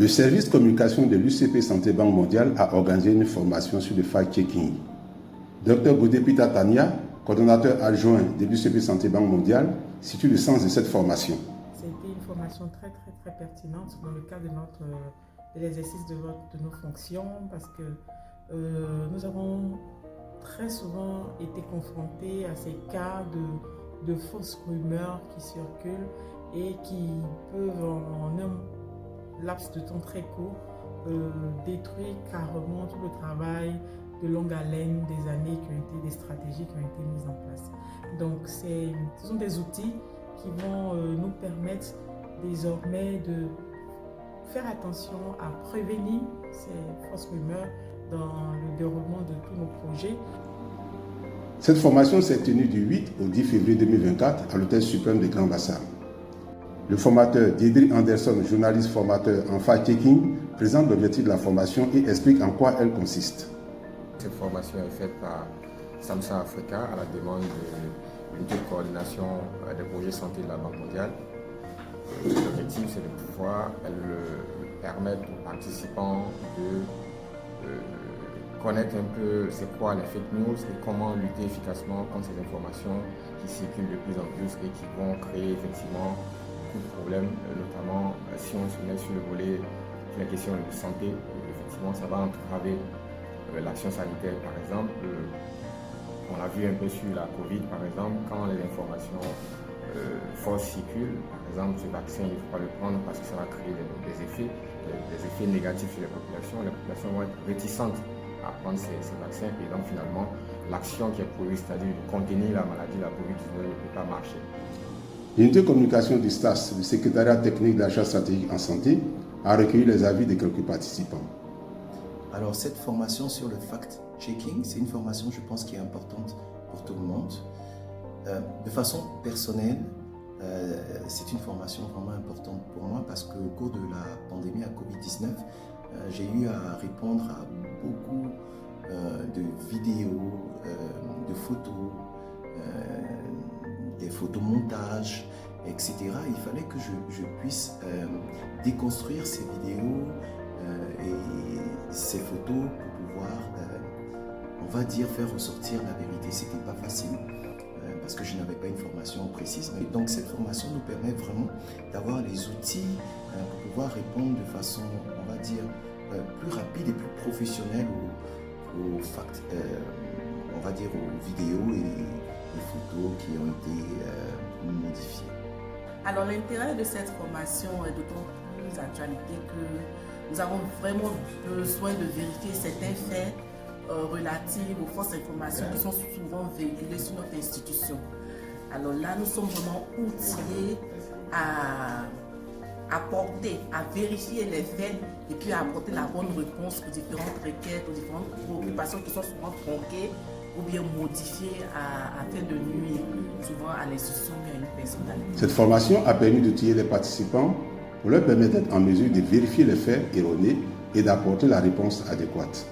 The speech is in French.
Le service communication de l'UCP Santé Banque Mondiale a organisé une formation sur le fact-checking. Dr Godepita Tania, coordonnateur adjoint de l'UCP Santé Banque Mondiale, situe le sens de cette formation. C'était une formation très pertinente dans le cadre de l'exercice de nos fonctions parce que nous avons très souvent été confrontés à ces cas de fausses rumeurs qui circulent et qui peuvent en un laps de temps très court détruire carrément tout le travail de longue haleine des années qui ont été, des stratégies qui ont été mises en place. Donc ce sont des outils qui vont nous permettre désormais de faire attention à prévenir ces fausses rumeurs dans le déroulement de tous nos projets. Cette formation s'est tenue du 8 au 10 février 2024 à l'Hôtel Suprême de Grand Bassam. Le formateur Diedry Anderson, journaliste formateur en fact-checking, présente l'objectif de la formation et explique en quoi elle consiste. Cette formation est faite par SAMHSA Africa à la demande de l'unité de coordination des projets santé de la Banque mondiale. L'objectif, c'est de pouvoir permettre aux participants de connaître un peu c'est quoi les fake news et comment lutter efficacement contre ces informations qui circulent de plus en plus et qui vont créer effectivement beaucoup de problèmes, notamment si on se met sur le volet de la question de santé, effectivement ça va entraver l'action sanitaire par exemple. On l'a vu un peu sur la Covid par exemple, quand les informations fausses circulent, par exemple ce vaccin il ne faut pas le prendre parce que ça va créer des effets négatifs sur les populations vont être réticentes à prendre ces vaccins et donc finalement l'action qui est prévue, c'est-à-dire de contenir la maladie, la Covid-19 ne peut pas marcher. L'unité de communication du STAS, le secrétariat technique d'achat stratégique en santé, a recueilli les avis de quelques participants. Alors cette formation sur le fact-checking, c'est une formation je pense qui est importante pour tout le monde. De façon personnelle, c'est une formation vraiment importante pour moi parce qu'au cours de la pandémie à Covid-19, j'ai eu à répondre à beaucoup de vidéos, de photos, des photomontages, etc. Il fallait que je puisse déconstruire ces vidéos et ces photos pour pouvoir, on va dire, faire ressortir la vérité. C'était pas facile parce que je n'avais pas une formation précise. Mais donc cette formation nous permet vraiment d'avoir les outils pour pouvoir répondre de façon, on va dire, plus rapide et plus professionnelle aux facts, on va dire aux vidéos et aux photos qui ont été modifiées. Alors l'intérêt de cette formation est d'autant plus d'actualité que nous avons vraiment besoin de vérifier certains faits relatifs aux fausses informations qui sont souvent véhiculées sur notre institution. Alors là, nous sommes vraiment outillés à vérifier les faits et puis à apporter la bonne réponse aux différentes requêtes, aux différentes préoccupations qui sont souvent tronquées ou bien modifiées afin de nuire souvent à l'institution et à une personnalité. Cette formation a permis d'outiller les participants pour leur permettre d'être en mesure de vérifier les faits erronés et d'apporter la réponse adéquate.